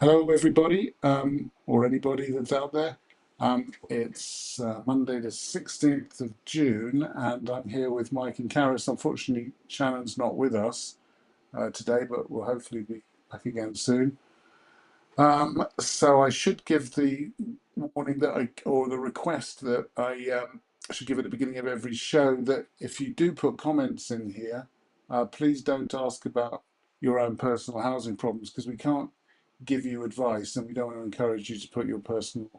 Hello, everybody, or anybody that's out there. It's Monday, the 16th of June, and I'm here with Mike and Karis. Unfortunately, Shannon's not with us today, but we'll hopefully be back again soon. So I should give the warning or the request that I should give at the beginning of every show that if you do put comments in here, please don't ask about your own personal housing problems because we can't give you advice and we don't want to encourage you to put your personal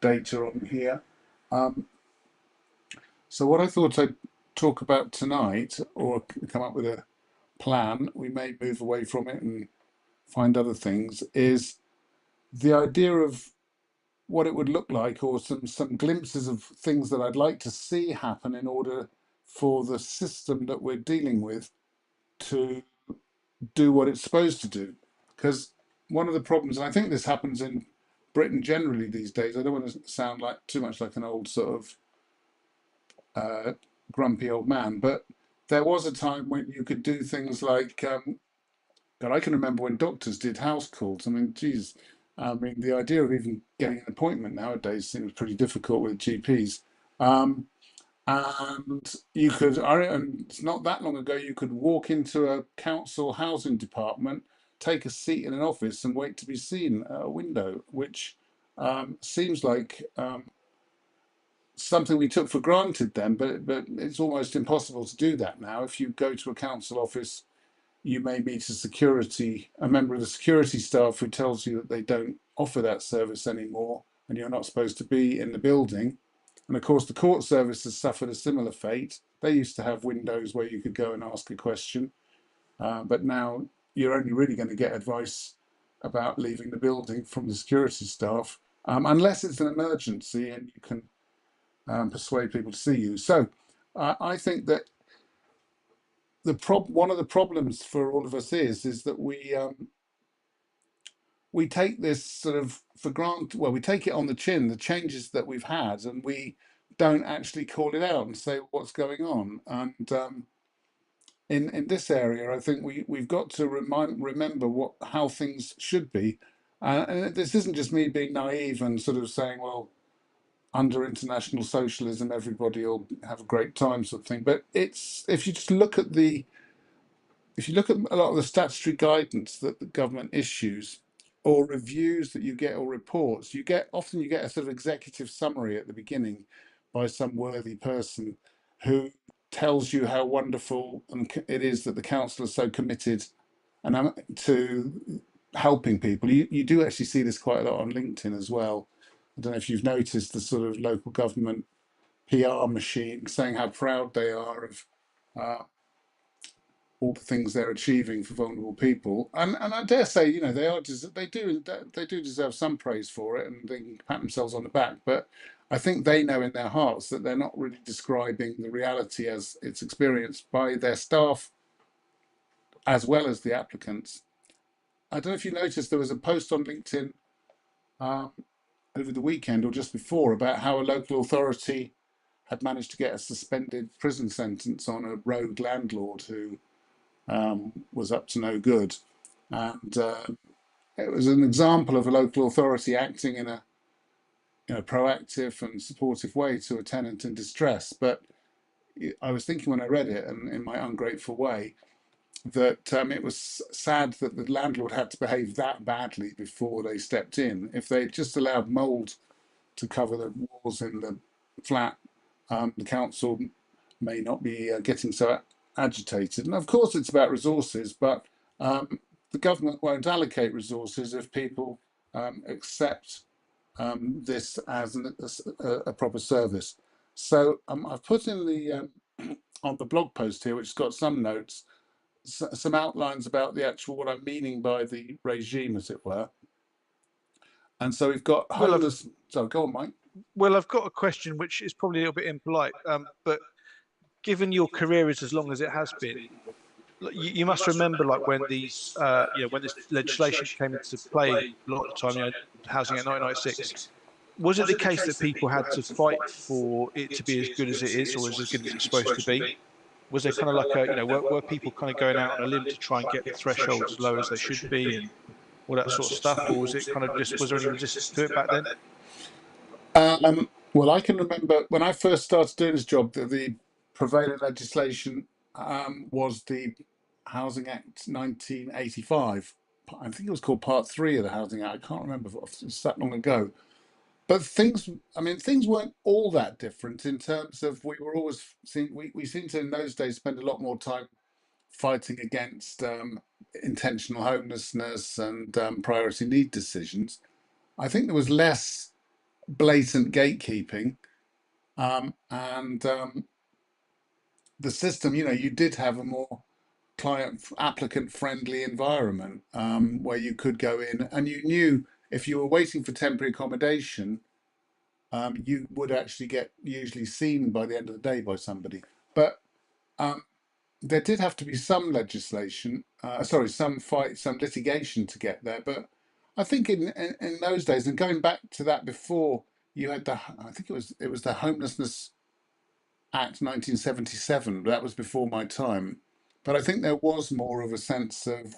data on here. Um, so what I thought I'd talk about tonight, or come up with a plan, we may move away from it and find other things, is the idea of what it would look like, or some glimpses of things that I'd like to see happen in order for the system that we're dealing with to do what it's supposed to do. Because one of the problems, and I think this happens in Britain generally these days, I don't want to sound like too much like an old sort of grumpy old man, but there was a time when you could do things like, God, I can remember when doctors did house calls. I mean, geez, I mean, the idea of even getting an appointment nowadays seems pretty difficult with GPs. Um, and you could, and it's not that long ago, you could walk into a council housing department, take a seat in an office, and wait to be seen at a window, which seems like something we took for granted then, but it's almost impossible to do that now. If you go to a council office, you may meet a member of the security staff who tells you that they don't offer that service anymore, and you're not supposed to be in the building. And of course, the court service has suffered a similar fate. They used to have windows where you could go and ask a question, but now you're only really going to get advice about leaving the building from the security staff, unless it's an emergency and you can persuade people to see you. So I think that one of the problems for all of us is that we take this sort of for granted. Well, we take it on the chin, the changes that we've had, and we don't actually call it out and say what's going on. And in this area, I think we've got to remember how things should be. And this isn't just me being naive and sort of saying, well, under international socialism, everybody will have a great time, sort of thing. But it's if you just look at a lot of the statutory guidance that the government issues, or reviews that you get, or reports, you get a sort of executive summary at the beginning by some worthy person who tells you how wonderful it is that the council is so committed to helping people. You do actually see this quite a lot on LinkedIn as well. I don't know if you've noticed the sort of local government PR machine saying how proud they are of uh, all the things they're achieving for vulnerable people, and I dare say, they do deserve some praise for it, and they can pat themselves on the back. But I think they know in their hearts that they're not really describing the reality as it's experienced by their staff as well as the applicants. I don't know if you noticed there was a post on LinkedIn um, over the weekend or just before about how a local authority had managed to get a suspended prison sentence on a rogue landlord who was up to no good. And it was an example of a local authority acting in a proactive and supportive way to a tenant in distress. But I was thinking when I read it, and in my ungrateful way, that it was sad that the landlord had to behave that badly before they stepped in. If they just allowed mould to cover the walls in the flat, the council may not be getting so agitated. And of course, it's about resources, but the government won't allocate resources if people accept this as a proper service. So I've put in the on the blog post here, which has got some notes, some outlines about the actual what I'm meaning by the regime, as it were. And so we've got Well, I've homeless. So go on, Mike. I've got a question which is probably a little bit impolite, but given your career is as long as it has been, you must remember like when when this legislation came into play a lot of the time, Housing Act 1996. Was it the case that people had to fight for it to be as good as it is, or as good as it's supposed to be? Was there kind of like were people kind of going out on a limb to try and get the threshold as low as they should be, and all that sort of stuff, or was it kind of just, was there any resistance to it back then? Well, I can remember when I first started doing this job, the prevailing legislation was the Housing Act 1985. I think it was called Part 3 of the Housing Act. I can't remember, it's that long ago. But things, I mean, things weren't all that different in terms of we were always seeing, we seemed to in those days spend a lot more time fighting against intentional homelessness and priority need decisions. I think there was less blatant gatekeeping, and the system, you did have a more client applicant friendly environment where you could go in and you knew if you were waiting for temporary accommodation, you would actually get usually seen by the end of the day by somebody. But um, there did have to be some legislation, sorry, some litigation to get there. But I think in those days, and going back to that before, you had I think it was the Homelessness Act 1977. That was before my time, but I think there was more of a sense of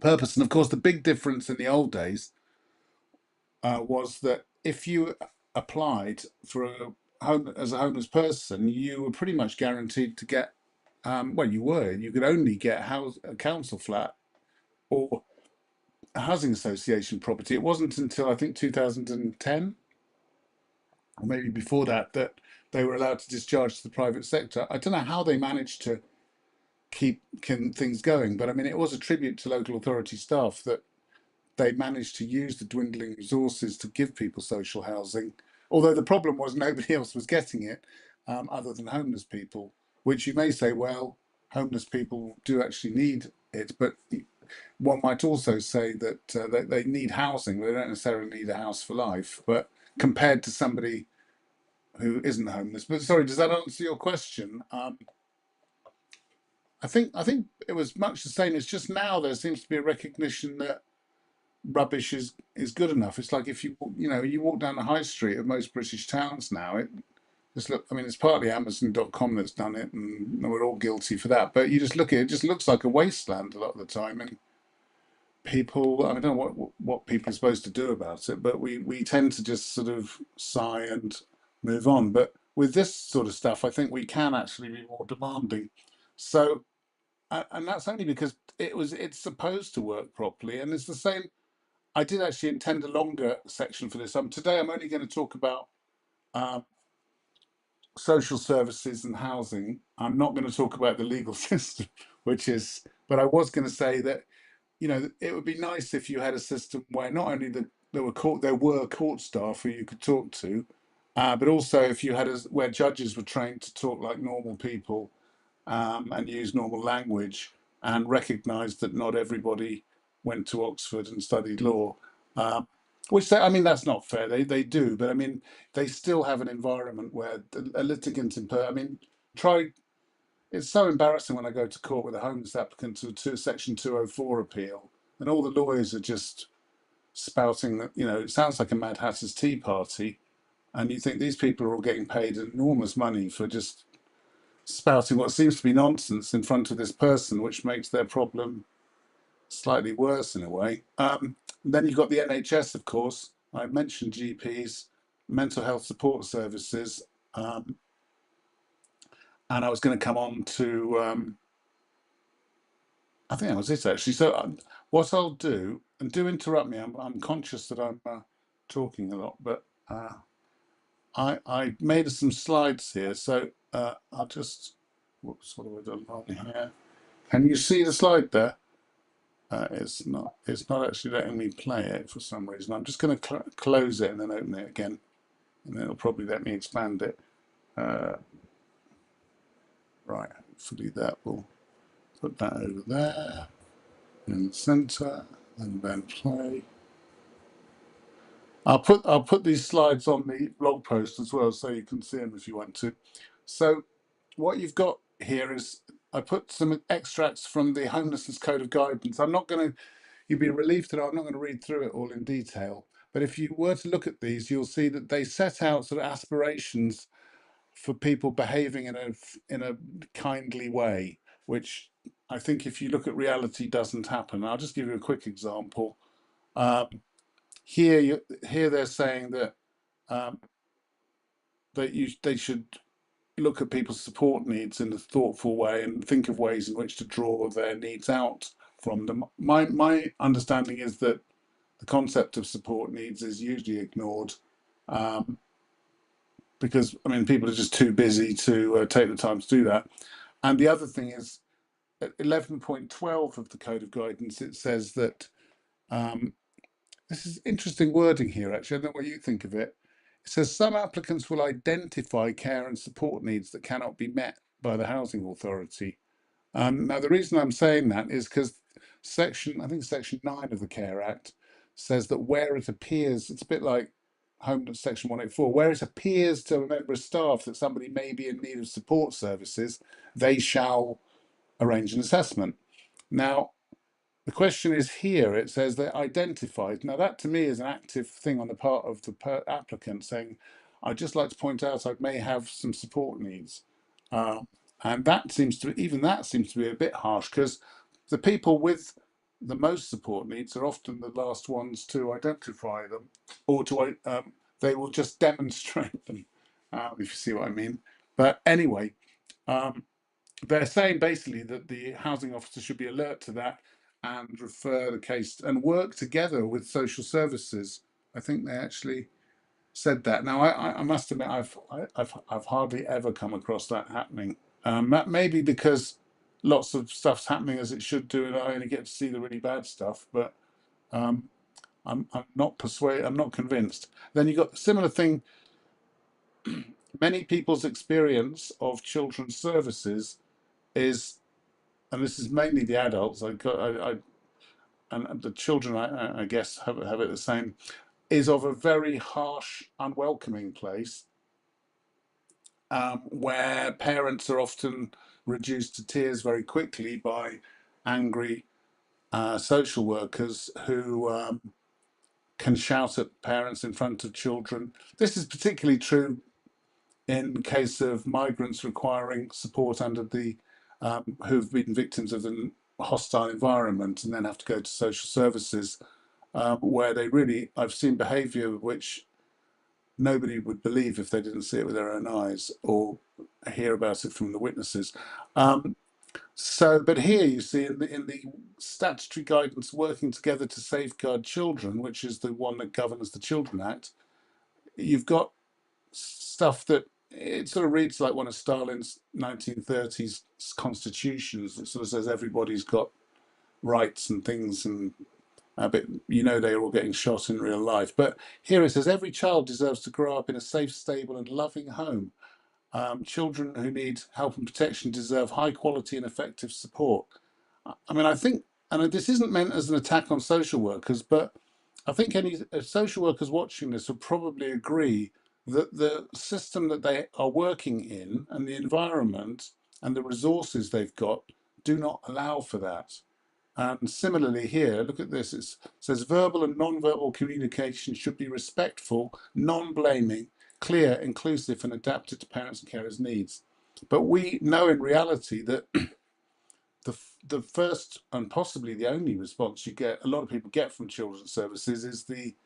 purpose. And of course, the big difference in the old days was that if you applied for a home as a homeless person, you were pretty much guaranteed to get. Well, you could only get a council flat or a housing association property. It wasn't until I think 2010 or maybe before that that they were allowed to discharge to the private sector. I don't know how they managed to keep things going, but I mean, it was a tribute to local authority staff that they managed to use the dwindling resources to give people social housing. Although the problem was nobody else was getting it other than homeless people, which you may say, well, homeless people do actually need it, but one might also say that they need housing. They don't necessarily need a house for life, but compared to somebody who isn't homeless. But sorry, does that answer your question? I think it was much the same. It's just now there seems to be a recognition that rubbish is good enough. It's like if you walk down the high street of most British towns now, it just look. I mean, it's partly Amazon.com that's done it, and we're all guilty for that. But you just look at it; it just looks like a wasteland a lot of the time, and people. I don't know what people are supposed to do about it, but we tend to just sort of sigh and move on. But with this sort of stuff, I think we can actually be more demanding. So, and that's only because it's supposed to work properly, and it's the same. I did actually intend a longer section for this. Today I'm only going to talk about um, social services and housing. I'm not going to talk about the legal system, but I was going to say that it would be nice if you had a system where not only there were court staff who you could talk to, but also if you had where judges were trained to talk like normal people and use normal language and recognise that not everybody went to Oxford and studied law. Um, I mean, that's not fair. They do, but I mean, they still have an environment where a litigant I mean, try. It's so embarrassing when I go to court with a homeless applicant to a Section 204 appeal, and all the lawyers are just spouting that, it sounds like a Mad Hatter's Tea Party, and you think these people are all getting paid enormous money for just spouting what seems to be nonsense in front of this person, which makes their problem slightly worse in a way. Then you've got the NHS, of course. I mentioned GPs, mental health support services, and I was going to come on to. I think that was it actually. So what I'll do, and do interrupt me. I'm conscious that I'm talking a lot, but I made some slides here, so I'll just. Whoops, what have I done wrong here? Can you see the slide there? It's not actually letting me play it for some reason. I'm just going to close it and then open it again, and then it'll probably let me expand it. Right, hopefully that will put that over there in the center, and then play. I'll put these slides on the blog post as well, so you can see them if you want to. So what you've got here is I put some extracts from the Homelessness Code of Guidance. You'd be relieved to know I'm not going to read through it all in detail, but if you were to look at these, you'll see that they set out sort of aspirations for people behaving in a kindly way, which I think if you look at reality, doesn't happen. I'll just give you a quick example. Um, here they're saying that um, they should look at people's support needs in a thoughtful way and think of ways in which to draw their needs out from them. My understanding is that the concept of support needs is usually ignored um, because I mean people are just too busy to take the time to do that. And the other thing is, at 11.12 of the Code of Guidance, it says that um, this is interesting wording here. Actually, I don't know what you think of it. It says some applicants will identify care and support needs that cannot be met by the housing authority. Now, the reason I'm saying that is because I think Section 9 of the Care Act says that where it appears, it's a bit like Home Section 184, where it appears to a member of staff that somebody may be in need of support services, they shall arrange an assessment. Now, the question is here, it says they're identified. Now, that to me is an active thing on the part of the applicant saying, I'd just like to point out I may have some support needs. Uh, and even that seems to be a bit harsh because the people with the most support needs are often the last ones to identify them or they will just demonstrate them, if you see what I mean. But anyway, um, they're saying basically that the housing officer should be alert to that and refer the case and work together with social services. I think they actually said that. Now, I must admit, I've hardly ever come across that happening. That may be because lots of stuff's happening as it should do, and I only get to see the really bad stuff. But um, I'm not persuaded. I'm not convinced. Then you got a similar thing. Many people's experience of children's services is, and this is mainly the adults. And the children, I guess, have it the same. Is of a very harsh, unwelcoming place, where parents are often reduced to tears very quickly by angry social workers who can shout at parents in front of children. This is particularly true in case of migrants requiring support under the who've been victims of a hostile environment and then have to go to social services, where I've seen behaviour which nobody would believe if they didn't see it with their own eyes or hear about it from the witnesses. But here you see in the statutory guidance working together to safeguard children, which is the one that governs the Children Act, you've got stuff that it sort of reads like one of Stalin's 1930s constitutions. It sort of says everybody's got rights and things, and but they're all getting shot in real life. But here it says every child deserves to grow up in a safe, stable, and loving home. Children who need help and protection deserve high quality and effective support. I mean, I think, and this isn't meant as an attack on social workers, but I think any social workers watching this would probably agree that the system that they are working in and the environment and the resources they've got do not allow for that. And similarly here, look at this, it says verbal and non-verbal communication should be respectful, non-blaming, clear, inclusive, and adapted to parents and carers' needs. But we know in reality that the first and possibly the only response a lot of people get from children's services is the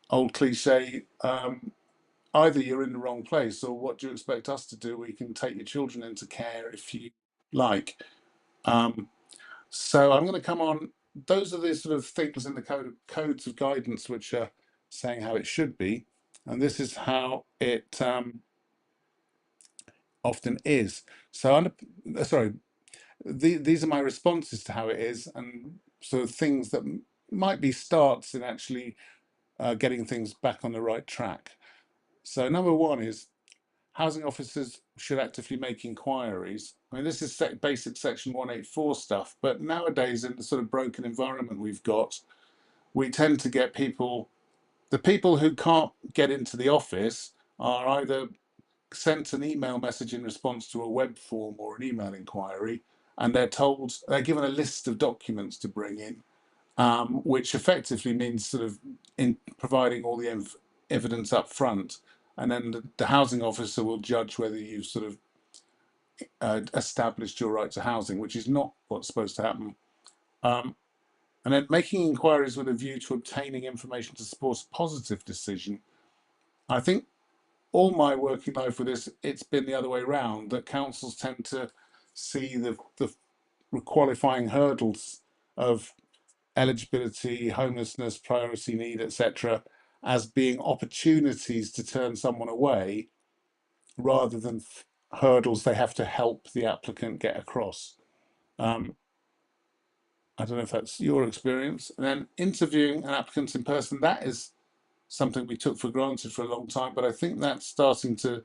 old cliche, either you're in the wrong place or what do you expect us to do? We can take your children into care if you like. So I'm going to come on. Those are the sort of things in the codes of guidance which are saying how it should be, and this is how it often is. So, sorry, these are my responses to how it is, and sort of things that might be starts in actually getting things back on the right track. So, number one is housing officers should actively make inquiries. I mean, this is basic Section 184 stuff, but nowadays, in the sort of broken environment we've got, we tend to get the people who can't get into the office are either sent an email message in response to a web form or an email inquiry, and they're given a list of documents to bring in, which effectively means sort of in providing all the evidence up front, and then the housing officer will judge whether you've sort of established your right to housing, which is not what's supposed to happen. And then making inquiries with a view to obtaining information to support a positive decision. I think all my working life with this, it's been the other way around, that councils tend to see the qualifying hurdles of eligibility, homelessness, priority need, etc., as being opportunities to turn someone away rather than hurdles they have to help the applicant get across. I don't know if that's your experience. And then interviewing an applicant in person, that is something we took for granted for a long time, but I think that's starting to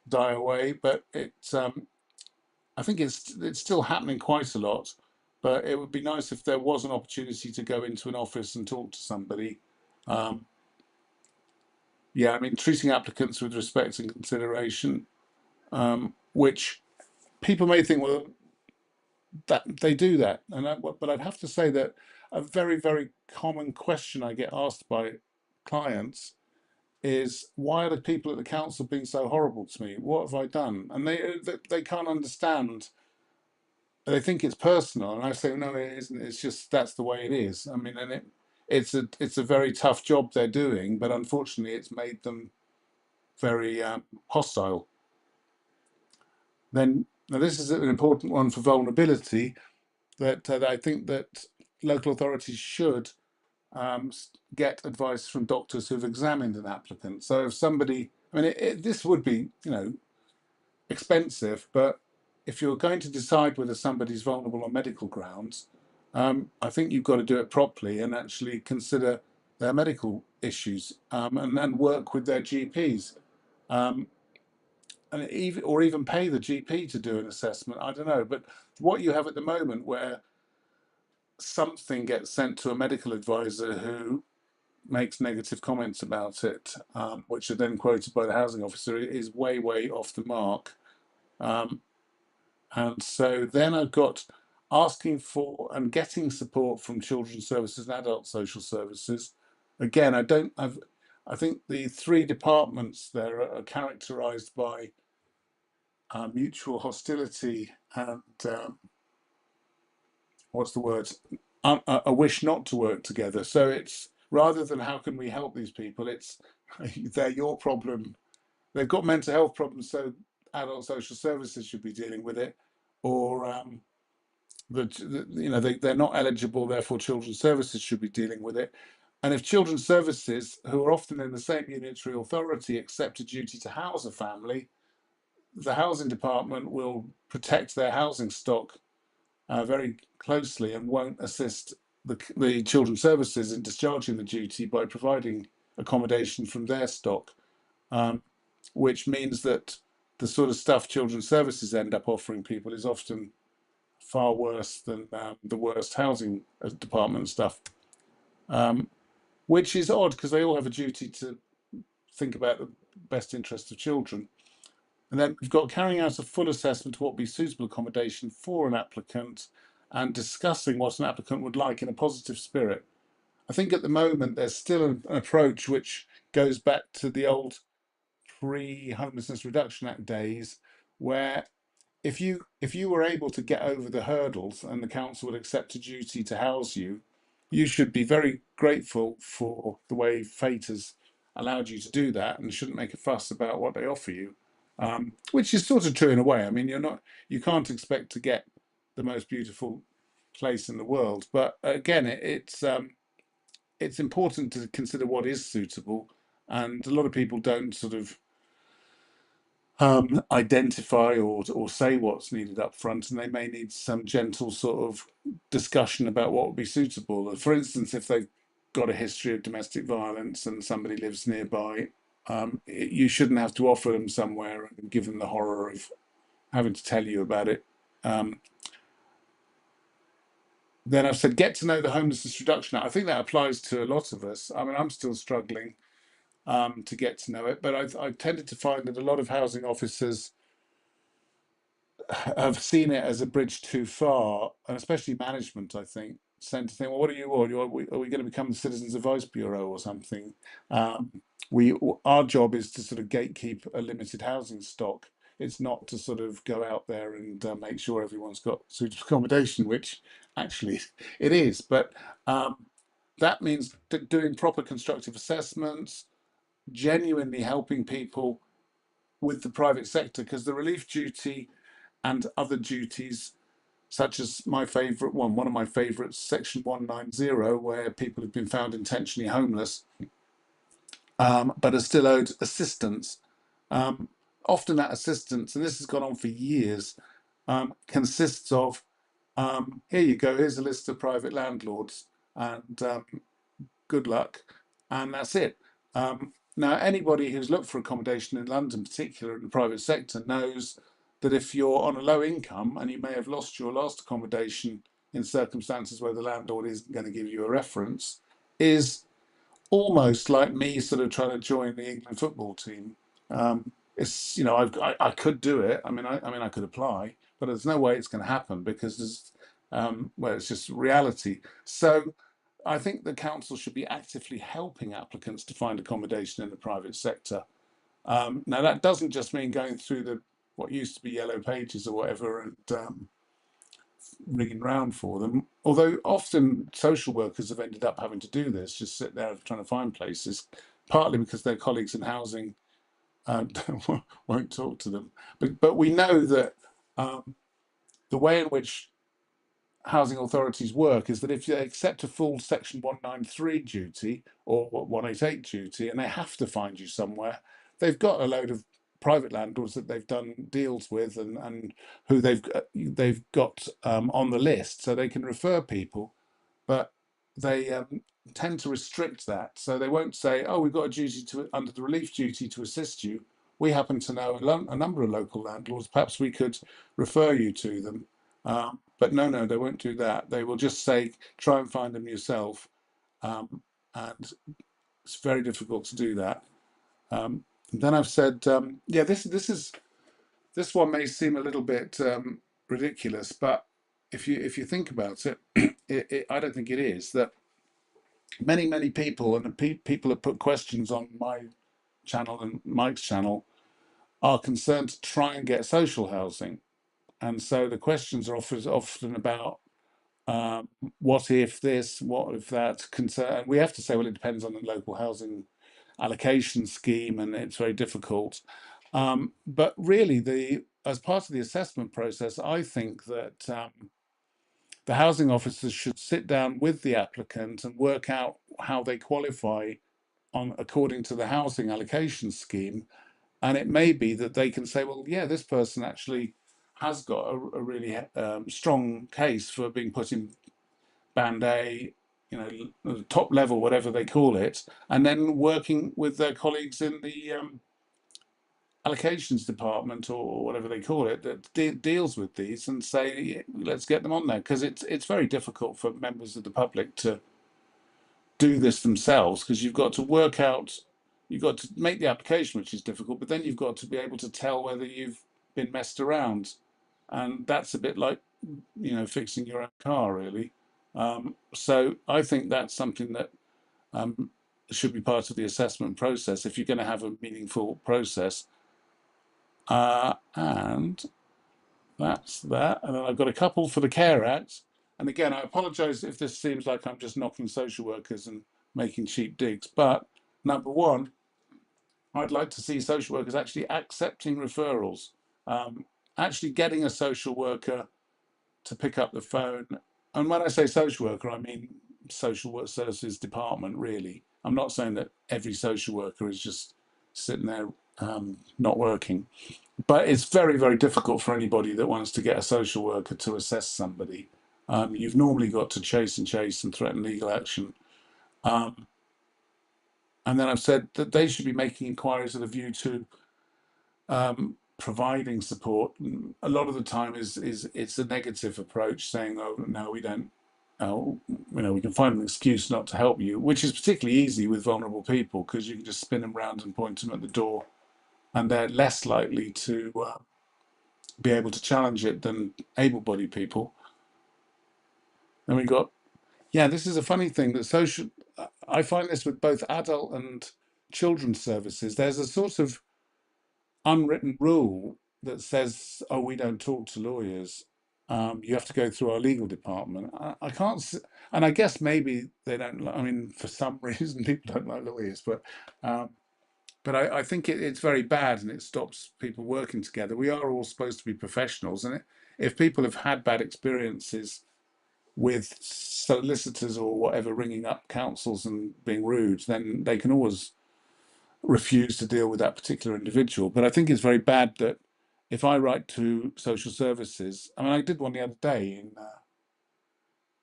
die away. But I think it's still happening quite a lot. But it would be nice if there was an opportunity to go into an office and talk to somebody. Um, yeah, I mean, treating applicants with respect and consideration, which people may think, well, that they do that, but I'd have to say that a very common question I get asked by clients is, why are the people at the council being so horrible to me? What have I done? And they can't understand. They think it's personal, and I say no, it isn't. It's just that's the way it is. I mean, and it's a very tough job they're doing, but unfortunately, it's made them very hostile. Then now this is an important one for vulnerability, that I think that local authorities should get advice from doctors who've examined an applicant. So if somebody, I mean, this would be, expensive, but if you're going to decide whether somebody's vulnerable on medical grounds, I think you've got to do it properly and actually consider their medical issues, and then work with their GPs, and even pay the GP to do an assessment. I don't know, but what you have at the moment, where something gets sent to a medical advisor who makes negative comments about it, which are then quoted by the housing officer, is way off the mark. And so then I've got asking for and getting support from children's services and adult social services. Again, I think the three departments there are characterised by mutual hostility and what's the word? A wish not to work together. So it's, rather than how can we help these people, it's they're your problem. They've got mental health problems, so adult social services should be dealing with it, or they're not eligible, therefore children's services should be dealing with it. And if children's services, who are often in the same unitary authority, accept a duty to house a family, the housing department will protect their housing stock very closely and won't assist the children's services in discharging the duty by providing accommodation from their stock, which means that the sort of stuff children's services end up offering people is often far worse than the worst housing department stuff, which is odd because they all have a duty to think about the best interest of children. And then we've got carrying out a full assessment of what would be suitable accommodation for an applicant and discussing what an applicant would like in a positive spirit. I think at the moment there's still an approach which goes back to the old pre-Homelessness Reduction Act days, where if you were able to get over the hurdles and the council would accept a duty to house you, you should be very grateful for the way fate has allowed you to do that, and shouldn't make a fuss about what they offer you, which is sort of true in a way. I mean, you can't expect to get the most beautiful place in the world, but again, it's important to consider what is suitable, and a lot of people don't sort of identify or say what's needed up front, and they may need some gentle sort of discussion about what would be suitable. For instance, if they've got a history of domestic violence and somebody lives nearby, you shouldn't have to offer them somewhere and give them the horror of having to tell you about it. Then I've said, get to know the Homelessness Reduction Act. I think that applies to a lot of us. I mean, I'm still struggling to get to know it, but I've tended to find that a lot of housing officers have seen it as a bridge too far, and especially management, I think, tend to think, well, what are you all? Are we going to become the Citizens Advice Bureau or something? Our job is to sort of gatekeep a limited housing stock. It's not to sort of go out there and make sure everyone's got suitable accommodation, which actually it is. But that means doing proper constructive assessments, genuinely helping people with the private sector, because the relief duty and other duties, such as my favourite one of my favourites, Section 190, where people have been found intentionally homeless, but are still owed assistance. Often that assistance, and this has gone on for years, consists of, here you go, here's a list of private landlords, and good luck, and that's it. Now, anybody who's looked for accommodation in London, particularly in the private sector, knows that if you're on a low income and you may have lost your last accommodation in circumstances where the landlord isn't going to give you a reference, is almost like me sort of trying to join the England football team. It's, you know, I could do it. I could apply, but there's no way it's going to happen because there's well, it's just reality. So I think the council should be actively helping applicants to find accommodation in the private sector. Now that doesn't just mean going through the what used to be yellow pages or whatever and ringing round for them. Although often social workers have ended up having to do this, just sit there trying to find places, partly because their colleagues in housing won't talk to them. But we know that the way in which housing authorities work is that if they accept a full Section 193 duty or 188 duty and they have to find you somewhere, they've got a load of private landlords that they've done deals with and who they've got on the list, so they can refer people, but they tend to restrict that. So they won't say, "Oh, we've got a duty to under the relief duty to assist you. We happen to know a number of local landlords. Perhaps we could refer you to them." But no, they won't do that. They will just say, "Try and find them yourself," and it's very difficult to do that. Then I've said, yeah, this one may seem a little bit ridiculous, but if you think about it, I don't think it is. That many people and people have put questions on my channel and Mike's channel are concerned to try and get social housing, and so the questions are often about what if this, what if that concern. We have to say, well, it depends on the local housing allocation scheme, and it's very difficult. But really, as part of the assessment process, I think that the housing officers should sit down with the applicant and work out how they qualify on according to the housing allocation scheme. And it may be that they can say, well, yeah, this person actually has got a really strong case for being put in band A, you know, top level, whatever they call it, and then working with their colleagues in the allocations department or whatever they call it that deals with these and say, let's get them on there, because it's very difficult for members of the public to do this themselves, because you've got to work out, you've got to make the application, which is difficult, but then you've got to be able to tell whether you've been messed around, and that's a bit like, you know, fixing your own car, really. So I think that's something that should be part of the assessment process if you're going to have a meaningful process. And that's that. And then I've got a couple for the Care Act. And again, I apologise if this seems like I'm just knocking social workers and making cheap digs. But number one, I'd like to see social workers actually accepting referrals, actually getting a social worker to pick up the phone. And when I say social worker, I mean social work services department, really. I'm not saying that every social worker is just sitting there not working. But it's very difficult for anybody that wants to get a social worker to assess somebody. You've normally got to chase and threaten legal action. And then I've said that they should be making inquiries with a view to providing support. A lot of the time it's a negative approach, saying, "Oh no, we don't. Oh, you know, we can find an excuse not to help you," which is particularly easy with vulnerable people because you can just spin them round and point them at the door, and they're less likely to be able to challenge it than able-bodied people. And we got, yeah, this is a funny thing that I find this with both adult and children's services. There's a sort of unwritten rule that says, "Oh, we don't talk to lawyers. You have to go through our legal department." I can't, and I guess maybe they don't. I mean, for some reason, people don't like lawyers, um, but I think it's very bad, and it stops people working together. We are all supposed to be professionals, and if people have had bad experiences with solicitors or whatever ringing up councils and being rude, then they can always refuse to deal with that particular individual. But I think it's very bad that if I write to social services, I mean, I did one the other day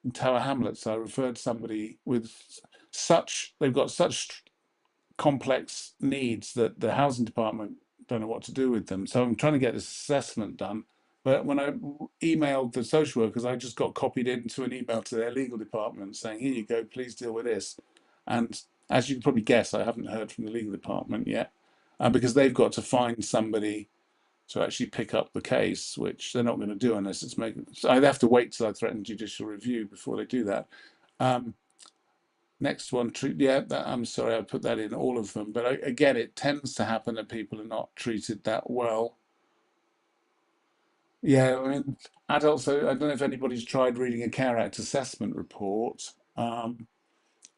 in Tower Hamlets. I referred somebody with they've got such complex needs that the housing department don't know what to do with them. So I'm trying to get this assessment done. But when I emailed the social workers, I just got copied into an email to their legal department saying, "Here you go, please deal with this." And as you can probably guess, I haven't heard from the legal department yet, because they've got to find somebody to actually pick up the case, which they're not going to do unless it's making. So I'd have to wait till I threaten judicial review before they do that. Um, Next one, yeah, I'm sorry, I put that in all of them, but again, it tends to happen that people are not treated that well. Yeah, I mean, adults, I don't know if anybody's tried reading a Care Act assessment report.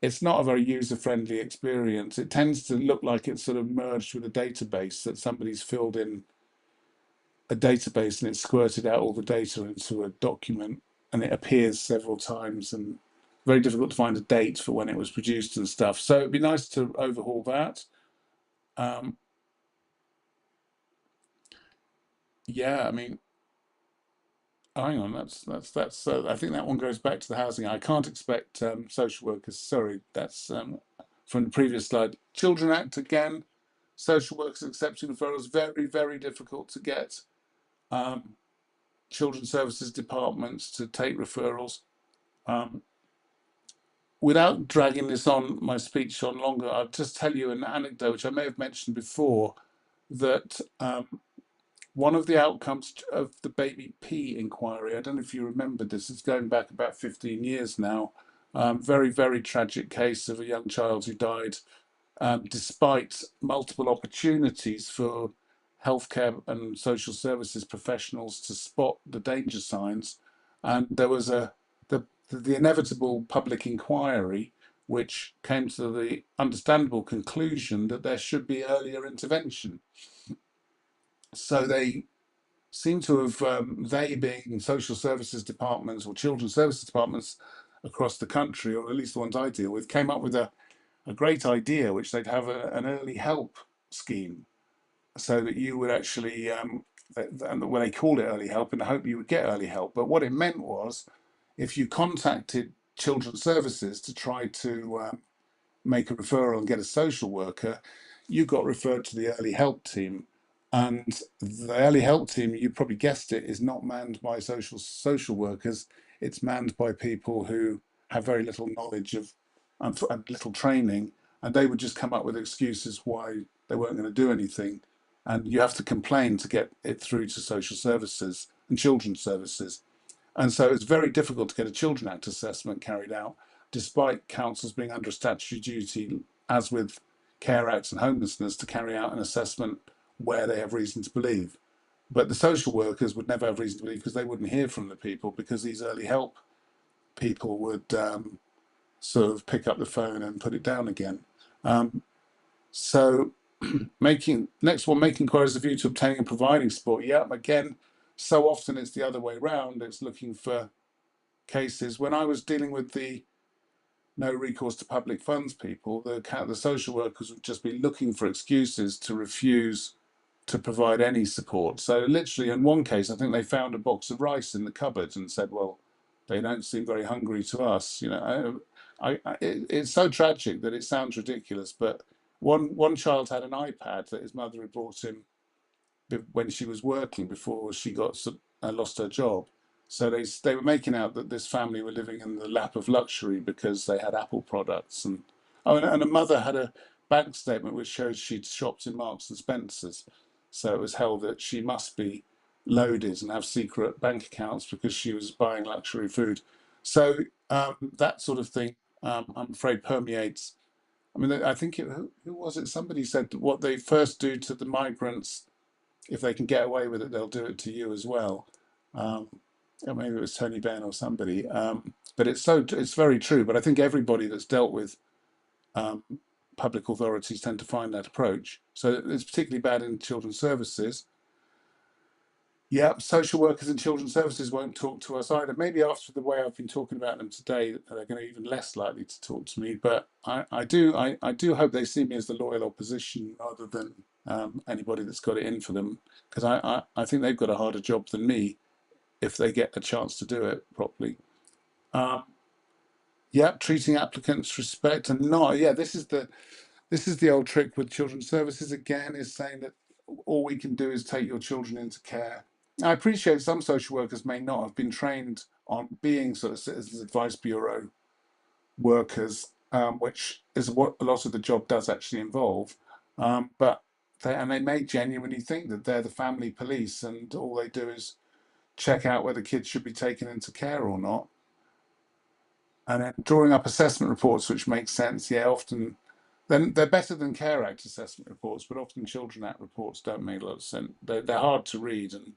It's not a very user-friendly experience. It tends to look like it's sort of merged with a database, that somebody's filled in a database and it's squirted out all the data into a document, and it appears several times, and very difficult to find a date for when it was produced and stuff. So it'd be nice to overhaul that. Um, yeah, I mean, hang on, that's. I think that one goes back to the housing. I can't expect social workers. Sorry, that's from the previous slide. Children Act again. Social workers accepting referrals, very, very difficult to get children's services departments to take referrals. Without dragging this on, my speech on longer, I'll just tell you an anecdote which I may have mentioned before, that one of the outcomes of the Baby P inquiry, I don't know if you remember this, it's going back about 15 years now. Very, very tragic case of a young child who died despite multiple opportunities for healthcare and social services professionals to spot the danger signs. And there was the inevitable public inquiry, which came to the understandable conclusion that there should be earlier intervention. So they seem to have, they being social services departments or children's services departments across the country, or at least the ones I deal with, came up with a great idea, which they'd have an early help scheme, so that you would actually, well, they called it early help in the hope you would get early help. But what it meant was, if you contacted children's services to try to make a referral and get a social worker, you got referred to the early help team. And the early help team, you probably guessed it, is not manned by social workers. It's manned by people who have very little knowledge of and little training, and they would just come up with excuses why they weren't going to do anything. And you have to complain to get it through to social services and children's services. And so it's very difficult to get a Children Act assessment carried out, despite councils being under a statutory duty, as with care acts and homelessness, to carry out an assessment where they have reason to believe. But the social workers would never have reason to believe, because they wouldn't hear from the people, because these early help people would sort of pick up the phone and put it down again. So next one, making inquiries with a view to obtaining and providing support. Yeah, again, so often it's the other way around. It's looking for cases. When I was dealing with the no recourse to public funds people, the social workers would just be looking for excuses to refuse to provide any support. So literally, in one case, I think they found a box of rice in the cupboard and said, "Well, they don't seem very hungry to us." You know, it's so tragic that it sounds ridiculous. But one child had an iPad that his mother had brought him when she was working, before she got lost her job. So they were making out that this family were living in the lap of luxury because they had Apple products, and and a mother had a bank statement which shows she'd shopped in Marks and Spencers. So it was held that she must be loaded and have secret bank accounts because she was buying luxury food. So that sort of thing, I'm afraid, permeates. I mean, I think who was it? Somebody said that what they first do to the migrants if they can get away with it, they'll do it to you as well. Or maybe it was Tony Benn or somebody. But it's very true. But I think everybody that's dealt with public authorities tend to find that approach. So it's particularly bad in children's services. Yeah, social workers and children's services won't talk to us either. Maybe after the way I've been talking about them today, they're going to be even less likely to talk to me. But I do hope they see me as the loyal opposition rather than anybody that's got it in for them, because I think they've got a harder job than me if they get a chance to do it properly. Yeah, treating applicants respect and not. Yeah, this is the old trick with children's services again, is saying that all we can do is take your children into care. I appreciate some social workers may not have been trained on being sort of Citizens Advice Bureau workers, which is what a lot of the job does actually involve. But they may genuinely think that they're the family police and all they do is check out whether kids should be taken into care or not. And then drawing up assessment reports, which makes sense. Yeah, often then they're better than Care Act assessment reports, but often Children Act reports don't make a lot of sense. They're hard to read and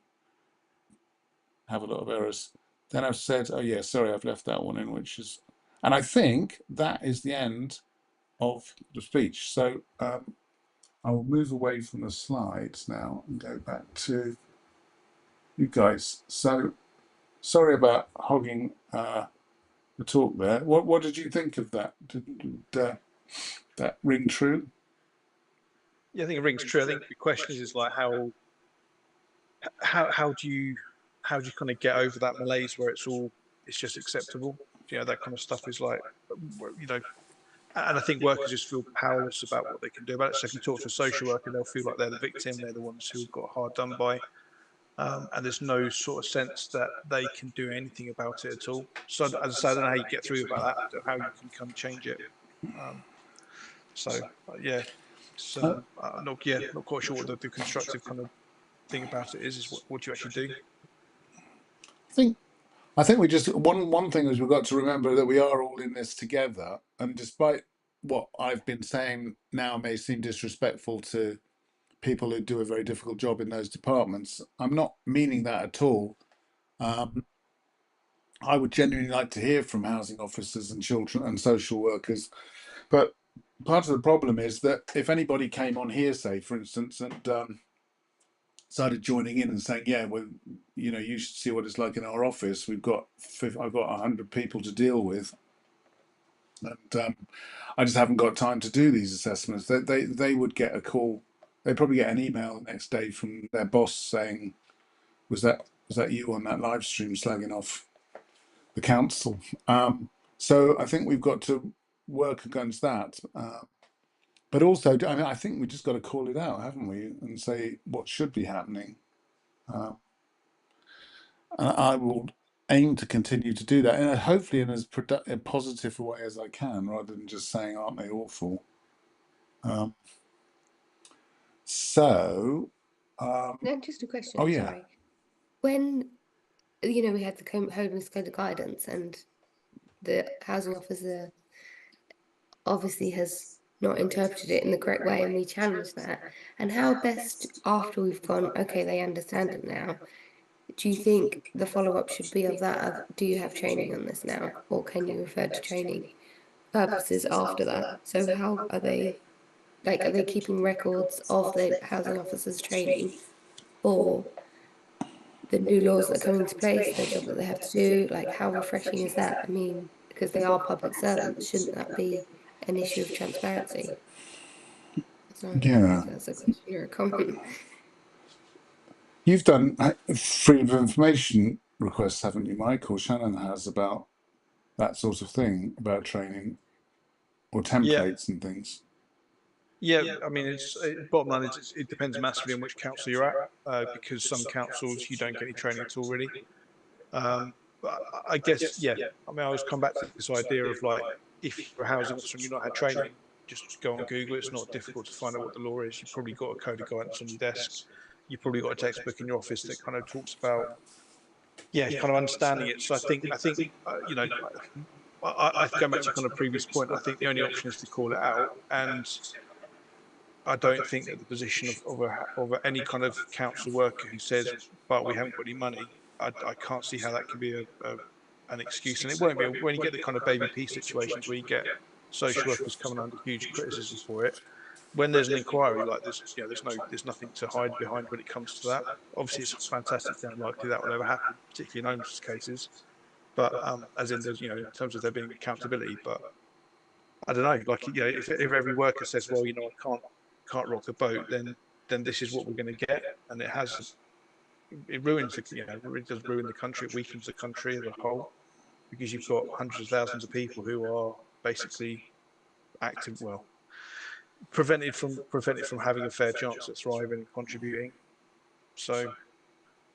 have a lot of errors. Then I've said, oh yeah, sorry, I've left that one in, which is, and I think that is the end of the speech. So I will move away from the slides now and go back to you guys. So sorry about hogging the talk there. What did you think of that? Did that ring true? Yeah, I think it rings true. I think the question is like how do you kind of get over that malaise where it's just acceptable? You know, that kind of stuff is like, you know, and I think workers just feel powerless about what they can do about it. So if you talk to a social worker, they'll feel like they're the victim, they're the ones who got hard done by, and there's no sort of sense that they can do anything about it at all. So as I say, I don't know how you get through about that, how you can come change it. Yeah, I'm not quite sure what the constructive kind of thing about it is what do you actually do? I think we just one thing is we've got to remember that we are all in this together, and despite what I've been saying now may seem disrespectful to people who do a very difficult job in those departments, I'm not meaning that at all. I would genuinely like to hear from housing officers and children and social workers, but part of the problem is that if anybody came on hearsay, for instance, and started joining in and saying, "Yeah, well, you know, you should see what it's like in our office. I've got 100 people to deal with, and I just haven't got time to do these assessments." They would get a call. They'd probably get an email the next day from their boss saying, "Was that you on that live stream slagging off the council?" So I think we've got to work against that. But also, I mean, I think we just got to call it out, haven't we, and say what should be happening. And I will aim to continue to do that, and hopefully in as positive a way as I can, rather than just saying, "Aren't they awful?" Um, so, No, just a question. oh yeah, Sorry. When we had the homeless code of guidance, and the housing officer obviously has not interpreted it in the correct way, and we challenged that. And how best after we've gone, okay, they understand it now. Do you think the follow-up should be of that? Do you have training on this now, or can you refer to training purposes after that? So how are they? Like, are they keeping records of the housing officers' training, or the new laws that are coming into place, the job that they have to do? Like, how refreshing is that? I mean, because they are public servants, shouldn't that be an issue of transparency? So yeah. that's a question or a comment. You've done freedom of information requests, haven't you, Mike? Or Shannon has, about that sort of thing, about training or Yeah, templates and things. yeah. I mean, bottom line is it depends massively on which council you're at, because some councils you don't get any training at all really. But I guess, yeah. I mean, I always come back to this idea of like, if you're a housing officer and you've not had training, just go on Google. It's not difficult to find out what the law is. You've probably got a code of guidance on your desk. You've probably got a textbook in your office that kind of talks about, kind of understanding it. So I think, I go back to kind of previous point. I think the only option is to call it out, and I don't think that the position of any kind of council worker who says, but we haven't got any money, I can't see how that can be an excuse. And it won't be when you get the kind of baby P situations where you get social workers coming under huge criticism for it. When there's an inquiry like this, there's nothing to hide behind when it comes to that. Obviously, it's fantastically unlikely that will ever happen, particularly in homeless cases. But as in, there's in terms of there being accountability. But I don't know, like if every worker says, well, I can't rock the boat, then this is what we're going to get, and it ruins it does ruin the country, it weakens the country as a whole, because you've got hundreds of thousands of people who are basically active, well, prevented from having a fair chance at thriving and contributing. So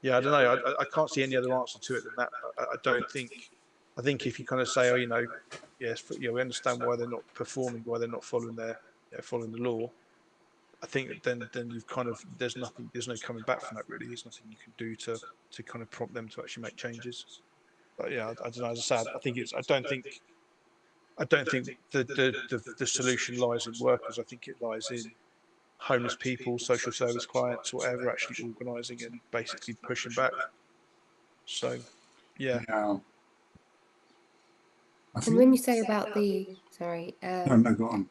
yeah, I don't know. I can't see any other answer to it than that. I don't think. I think if you kind of say, oh, yes, we understand why they're not performing, why they're not following following the law. I think then you've kind of there's no coming back from that really. There's nothing you can do to kind of prompt them to actually make changes. But yeah, I don't know. As I said, I don't think the solution lies in workers. I think it lies in homeless people, social service clients, whatever, actually organising and basically pushing back. So, yeah. Yeah. And when you say about the no, go on.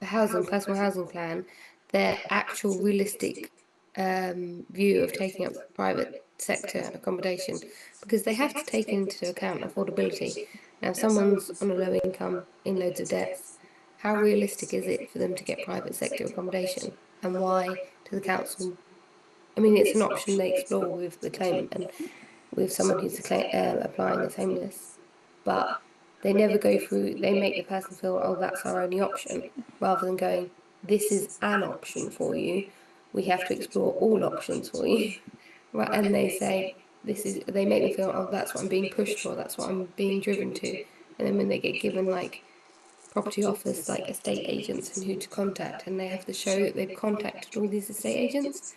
the personal housing plan, their actual realistic view of taking up private sector accommodation, because they have to take into account affordability. Now, if someone's on a low income in loads of debts, how realistic is it for them to get private sector accommodation? And why to the council? I mean, it's an option they explore with the claimant and with someone who's applying as homeless, but they never go through, they make the person feel, oh, that's our only option, rather than going, this is an option for you. We have to explore all options for you. Right, and they say, they make them feel, oh, that's what I'm being pushed for, that's what I'm being driven to. And then when they get given like property offers, like estate agents and who to contact, and they have to show that they've contacted all these estate agents,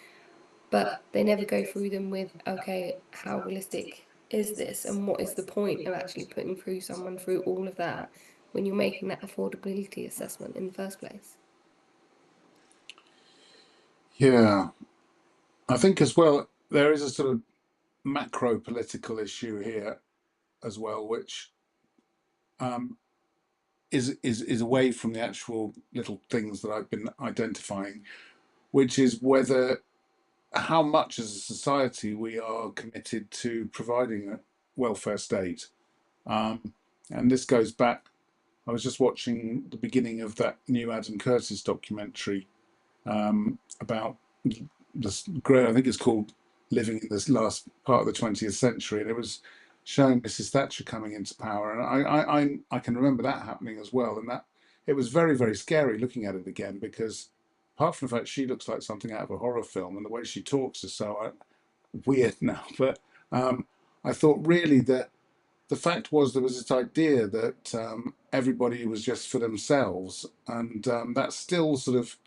but they never go through them with, okay, how realistic is this, and what is the point of actually putting through someone through all of that when you're making that affordability assessment in the first place? Yeah, I think as well there is a sort of macro political issue here as well, which is away from the actual little things that I've been identifying, which is whether how much as a society we are committed to providing a welfare state. And this goes back, I was just watching the beginning of that new Adam Curtis documentary about this great, I think it's called Living in this Last Part of the 20th Century, and it was showing Mrs. Thatcher coming into power, and I can remember that happening as well, and that it was very, very scary looking at it again, because apart from the fact she looks like something out of a horror film, and the way she talks is so weird now, but I thought really that the fact was there was this idea that everybody was just for themselves, and that still sort of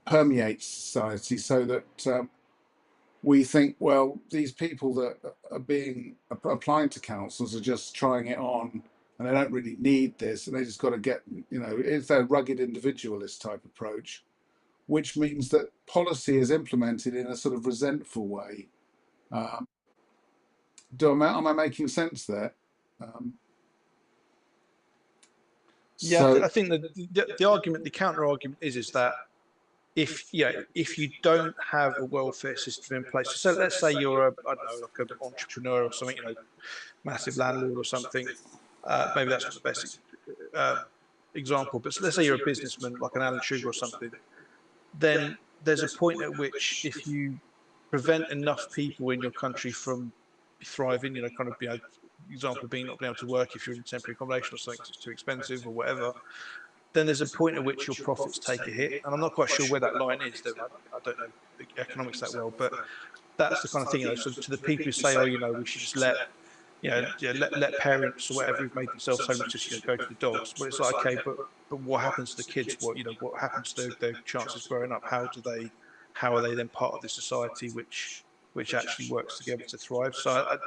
permeates society, so that we think, well, these people that are being applying to councils are just trying it on, and they don't really need this, and they just got to get, it's a rugged individualist type approach, which means that policy is implemented in a sort of resentful way. Am I making sense there? Yeah, I think the argument, the counter argument is that if you don't have a welfare system in place, so let's say you're I don't know, like an entrepreneur or something, massive landlord or something. Maybe that's not the best example, but let's say you're a businessman like an Alan Sugar or something. Then there's a point at which if you prevent enough people in your country from thriving, kind of example being not being able to work if you're in temporary accommodation or something because it's too expensive or whatever, then there's a point at which your profits take a hit. And I'm not quite sure where that line is. I don't know the economics that well, but that's the kind of thing, so to the people who say, oh, we should just let parents or whatever who've made themselves homeless just go to the dogs. Well, it's like, okay, but what happens to the kids? What happens to their chances growing up? How are they then part of the society which actually works together to thrive? So I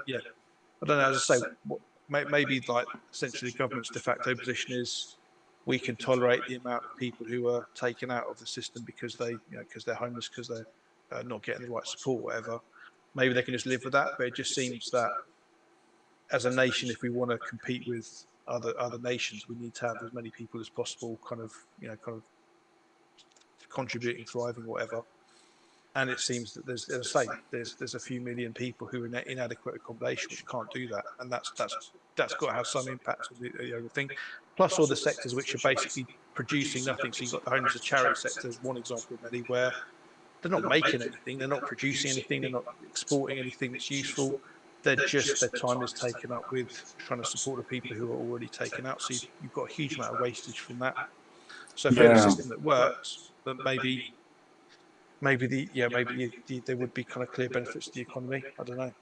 don't know. As I say, maybe like essentially the government's de facto position is we can tolerate the amount of people who are taken out of the system because because they're homeless, because they're not getting the right support, whatever. Maybe they can just live with that, but it just seems that as a nation, if we want to compete with other nations, we need to have as many people as possible, kind of contributing, thriving, whatever. And it seems that there's, as I say, there's a few million people who are in inadequate accommodation which can't do that, and that's got to have some impact on the overall thing. Plus, all the sectors which are basically producing nothing. So you've got the homeless charity sector as one example of many, where they're not making anything, they're not producing anything, they're not exporting anything that's useful. Their time is taken up with trying to support the people who are already taken out. So you've got a huge amount of wastage from that. So if we had a system that works, then maybe there would be kind of clear benefits to the economy. I don't know.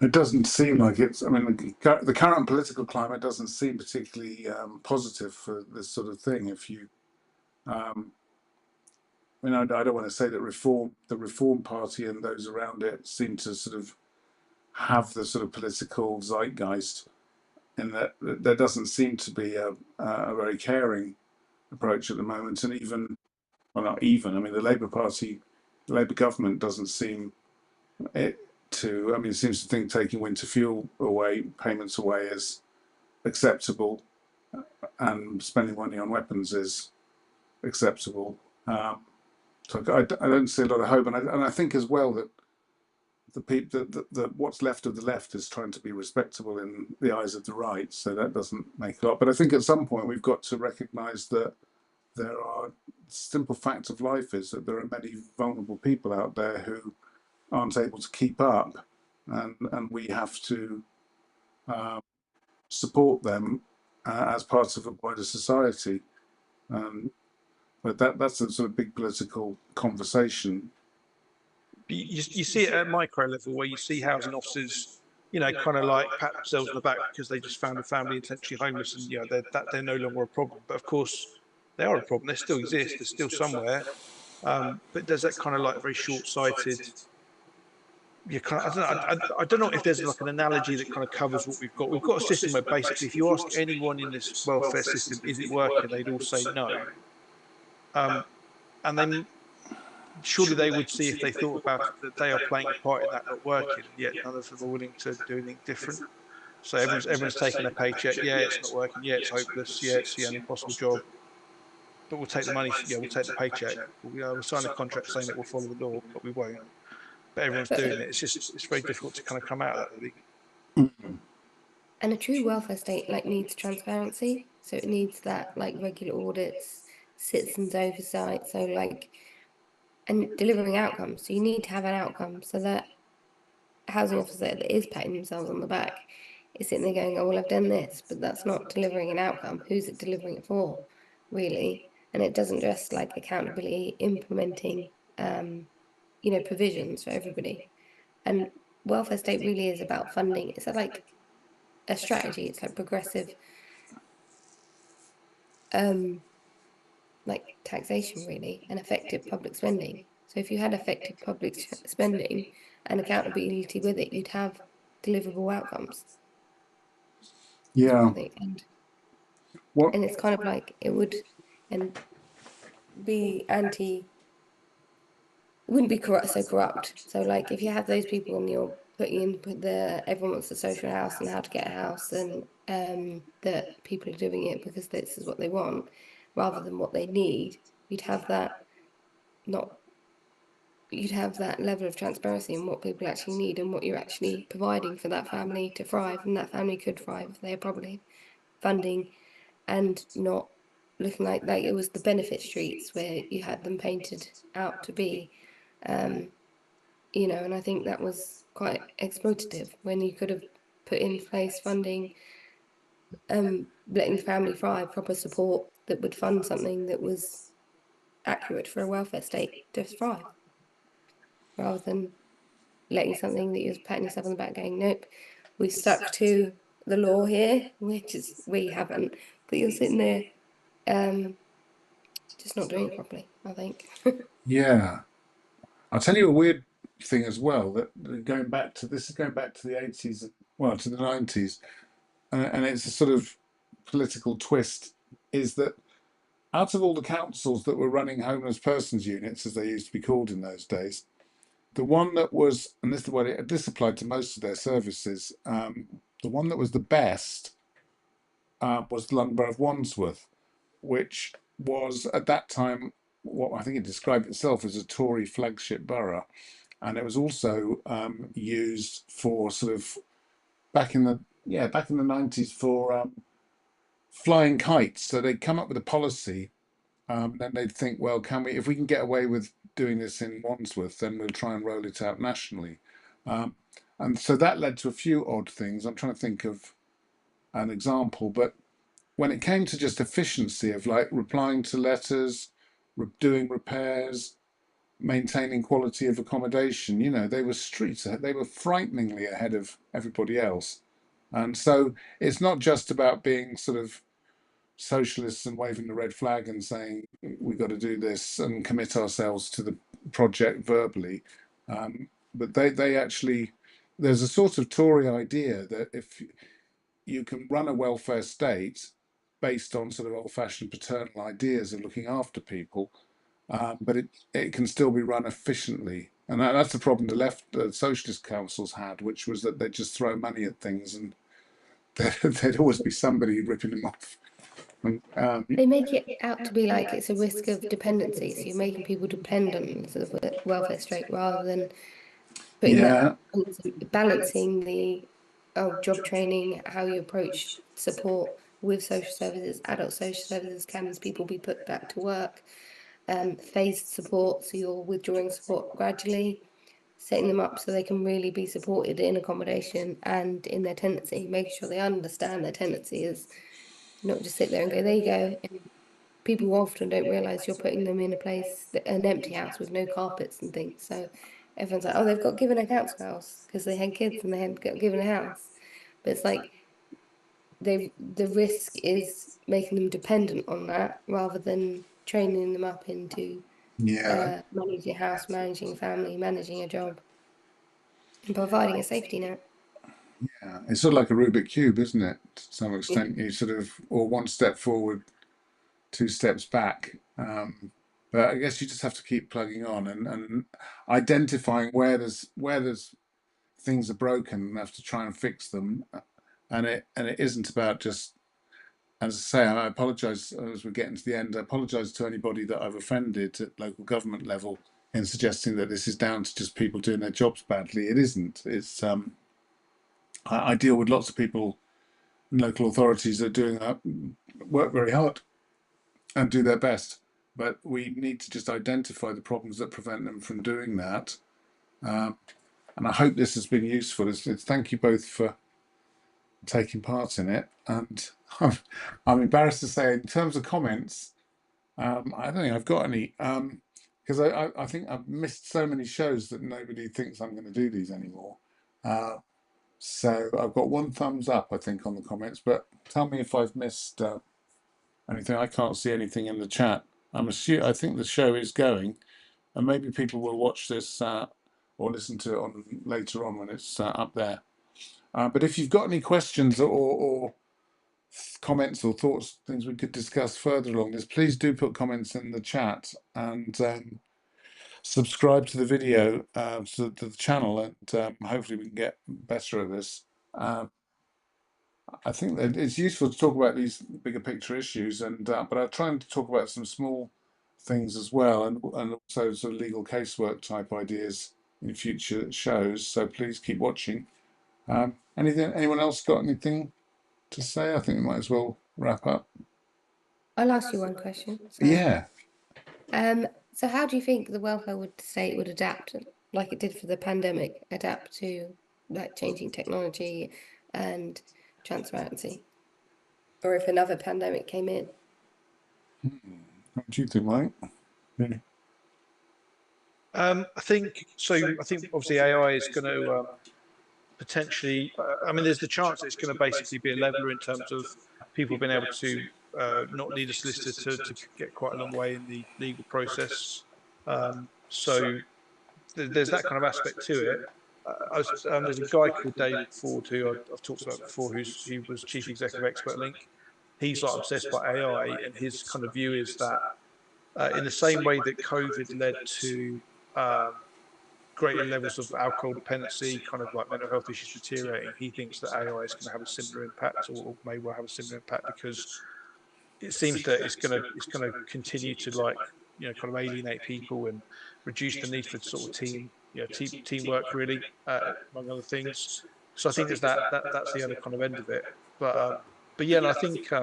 It doesn't seem like it's. I mean, the current political climate doesn't seem particularly positive for this sort of thing. If you, I mean, I don't want to say that the Reform Party and those around it seem to sort of have the sort of political zeitgeist, in that there doesn't seem to be a very caring approach at the moment, and even, well, not even. I mean, the Labour Party, the Labour government doesn't seem it to. I mean, it seems to think taking winter fuel payments away is acceptable, and spending money on weapons is acceptable. So I don't see a lot of hope, and I think as well that the people, what's left of the left is trying to be respectable in the eyes of the right, so that doesn't make a lot. But I think at some point we've got to recognise that there are simple facts of life is that there are many vulnerable people out there who aren't able to keep up, and we have to support them as part of a wider society. But that's a sort of big political conversation. You see it at micro level, where you see housing officers, kind of like pat themselves on the back because they just found a family intentionally homeless, and they're no longer a problem. But of course, they are a problem. They still exist. They're still somewhere. But there's that kind of like very short-sighted. I don't know if there's like an analogy that kind of covers what we've got. We've got a system where basically, if you ask anyone in this welfare system, is it working, they'd all say no. And then surely they would see, if they thought about it, that they are playing a part in that not working, yet none of them are willing to do anything different. So everyone's taking a paycheck. Yeah, it's not working. Yeah, it's hopeless. Yeah, it's an impossible job. But we'll take the money. Yeah, we'll take the paycheck. We'll sign a contract saying that we'll follow the law, but we won't. But everyone's doing it. It's very difficult to kind of come out of that, really. And a true welfare state needs transparency. So it needs that regular audits, citizens oversight. So and delivering outcomes. So you need to have an outcome so that housing officer that is patting themselves on the back is sitting there going, oh, well, I've done this, but that's not delivering an outcome. Who's it delivering it for, really? And it doesn't just accountability, implementing, provisions for everybody. And welfare state really is about funding. It's a strategy. It's progressive, taxation, really, and effective public spending. So if you had effective public spending and accountability with it, you'd have deliverable outcomes. Yeah. And it's kind of it would be wouldn't be so corrupt. So if you have those people and you're putting in everyone wants a social house and how to get a house, and that people are doing it because this is what they want rather than what they need, you'd have that level of transparency in what people actually need and what you're actually providing for that family to thrive, and that family could thrive if they're properly funding and not looking like it was the benefit streets where you had them painted out to be, and I think that was quite exploitative when you could have put in place funding, letting the family thrive, proper support that would fund something that was accurate for a welfare state to thrive, rather than letting something that you're patting yourself on the back going, nope, we've stuck to the law here, which is we haven't, but you're sitting there just not doing it properly, I think. Yeah. I'll tell you a weird thing as well, that going back to the 80s, well, to the 90s, and it's a sort of political twist is that out of all the councils that were running homeless persons units, as they used to be called in those days, the one that was, and this applied to most of their services, the one that was the best was the London Borough of Wandsworth, which was at that time what I think it described itself as a Tory flagship borough, and it was also used for sort of back in the 90s for flying kites. So they'd come up with a policy, then they'd think, well, if we can get away with doing this in Wandsworth, then we'll try and roll it out nationally. And so that led to a few odd things. I'm trying to think of an example, but when it came to just efficiency of like replying to letters, doing repairs, maintaining quality of accommodation, they were frighteningly ahead of everybody else. And so it's not just about being sort of socialists and waving the red flag and saying we've got to do this and commit ourselves to the project verbally, but they actually, there's a sort of Tory idea that if you can run a welfare state based on sort of old-fashioned paternal ideas of looking after people, but it can still be run efficiently. And that's the problem the socialist councils had, which was that they'd just throw money at things and there'd always be somebody ripping them off. They make it out to be like it's a risk of dependency, so you're making people dependent sort of welfare state rather than putting that balancing the job training, how you approach support with social services, adult social services. Can people be put back to work? Phased support, so you're withdrawing support gradually, setting them up so they can really be supported in accommodation and in their tenancy, making sure they understand their tenancy is not just sit there and go, there you go. And people often don't realise you're putting them in a place, an empty house with no carpets and things. So everyone's like, oh, they've got given a council house because they had kids and they had got given a house. But it's like the risk is making them dependent on that rather than training them up into managing a house, managing a family, managing a job, and providing a safety net. Yeah, it's sort of like a Rubik cube, isn't it? To some extent, you sort of, or one step forward, two steps back. But I guess you just have to keep plugging on and identifying where there's things are broken and have to try and fix them. And it isn't about just, as I say, I apologise as we're getting to the end. I apologise to anybody that I've offended at local government level in suggesting that this is down to just people doing their jobs badly. It isn't. It's I deal with lots of people in local authorities that are doing work very hard and do their best, but we need to just identify the problems that prevent them from doing that. And I hope this has been useful. Thank you both for taking part in it. And I'm embarrassed to say, in terms of comments, I don't think I've got any, because I think I've missed so many shows that nobody thinks I'm going to do these anymore. So I've got one thumbs up, I think, on the comments, but tell me if I've missed anything. I can't see anything in the chat. I think the show is going, and maybe people will watch this or listen to it later on when it's up there. But if you've got any questions or comments or thoughts, things we could discuss further along this, please do put comments in the chat and subscribe to the video, to the channel, and hopefully we can get better at this. I think that it's useful to talk about these bigger picture issues, but I'll try and talk about some small things as well, and also sort of legal casework type ideas in future shows. So please keep watching. Anyone else got anything to say? I think we might as well wrap up. I'll ask you one question. Yeah. So how do you think the welfare state would adapt, like it did for the pandemic, adapt to like changing technology and transparency? Or if another pandemic came in? What do you think, Mike? Yeah. I think obviously AI is going to potentially. I mean, there's the chance it's going to basically be a leveler in terms of people being able to not need a solicitor to get quite a long way in the legal process. So there's that kind of aspect to it. There's a guy called David Ford who I've talked about before, he was chief executive expert Link. he's like obsessed by AI, and his kind of view is that in the same way that COVID led to greater levels of alcohol dependency, kind of like mental health issues deteriorating, he thinks that AI is going to have a similar impact, or may well have a similar impact, because it seems that it's going to continue to, like, kind of alienate people and reduce the need for sort of teamwork, really, among other things. So I think there's that's the other kind of end of it. But yeah, and I think I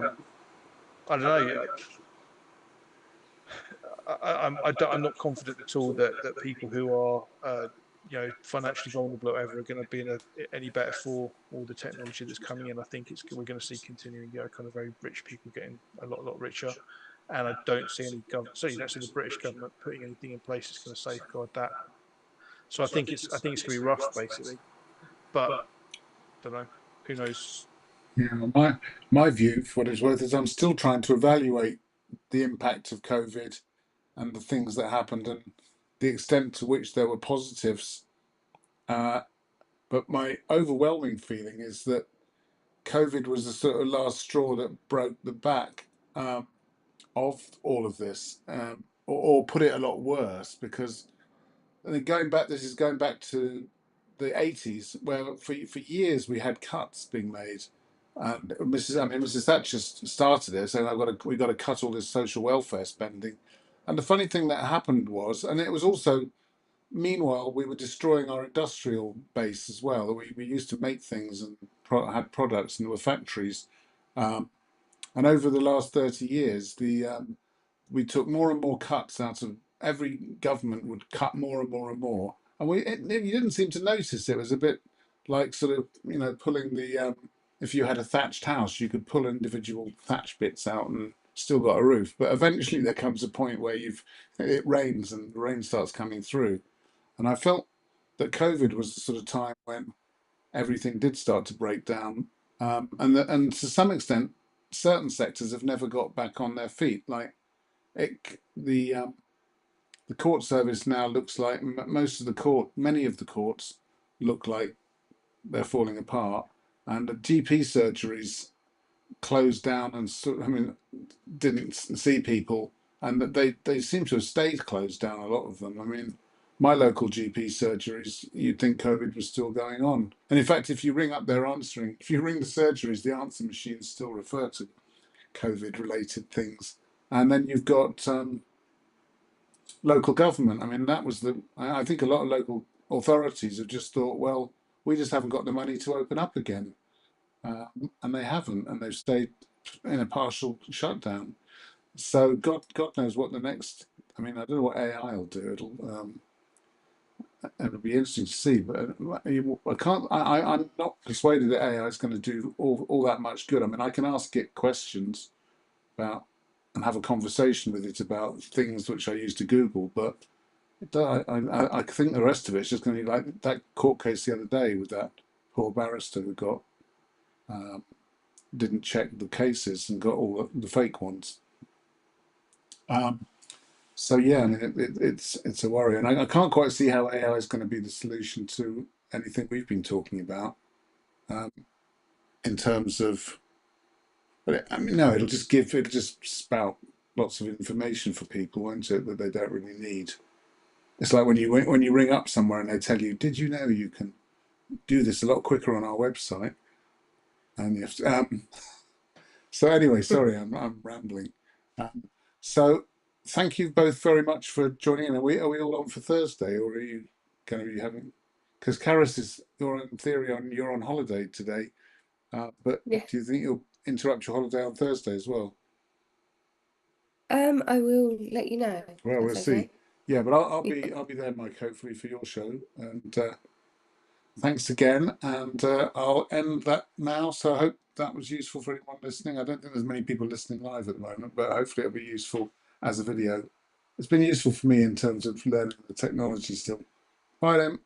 don't know. I'm not confident at all that people who are financially vulnerable or whatever are going to be in any better for all the technology that's coming in. I think we're going to see continuing, kind of very rich people getting a lot richer, and I don't see any government. So you don't see the British government putting anything in place that's going to safeguard that. So I think it's going to be rough, basically. But I don't know. Who knows? Yeah, my view, for what it's worth, is I'm still trying to evaluate the impact of COVID and the things that happened and the extent to which there were positives. But my overwhelming feeling is that COVID was the sort of last straw that broke the back of all of this, or put it a lot worse, because this is going back to the 80s, where for years we had cuts being made. Mrs. Thatcher started it, saying we've got to cut all this social welfare spending. And the funny thing that happened was, and it was also, meanwhile, we were destroying our industrial base as well. We used to make things and had products, and there were factories. Um, and over the last 30 years, we took more and more cuts out of every government would cut more and more and more. And you didn't seem to notice. It was a bit like sort of, pulling if you had a thatched house, you could pull individual thatch bits out and still got a roof. But eventually there comes a point where it rains and the rain starts coming through. And I felt that COVID was the sort of time when everything did start to break down. And to some extent, certain sectors have never got back on their feet. Like the court service now looks like many of the courts look like they're falling apart, and the GP surgeries closed down and didn't see people, and that they seem to have stayed closed down, a lot of them. I mean, my local GP surgeries, you'd think COVID was still going on, and in fact, if you ring up, if you ring the surgeries, the answer machines still refer to COVID related things. And then you've got local government. I mean, I think a lot of local authorities have just thought, well, we just haven't got the money to open up again. And they haven't, and they've stayed in a partial shutdown. So God knows what the next. I mean, I don't know what AI will do. It'll be interesting to see. But I can't. I'm not persuaded that AI is going to do all that much good. I mean, I can ask it questions about and have a conversation with it about things which I use to Google, but I think the rest of it's just going to be like that court case the other day with that poor barrister who didn't check the cases and got all the fake ones. So yeah, I mean it's a worry, and I can't quite see how AI is going to be the solution to anything we've been talking about in terms of. But no, it'll just spout lots of information for people, won't it, that they don't really need. It's like when you ring up somewhere and they tell you, "Did you know you can do this a lot quicker on our website?" And you have to, so anyway, sorry, I'm rambling. So thank you both very much for joining in. Are we all on for Thursday, or are you going to be having? Because Karis you're on holiday today, but Yeah. do you think you'll interrupt your holiday on Thursday as well? I will let you know. Well, we'll That's see. okay. Yeah, but I'll be there, Mike, hopefully for your show. And thanks again. And I'll end that now. So I hope that was useful for anyone listening. I don't think there's many people listening live at the moment, but hopefully it'll be useful as a video. It's been useful for me in terms of learning the technology still. Bye then.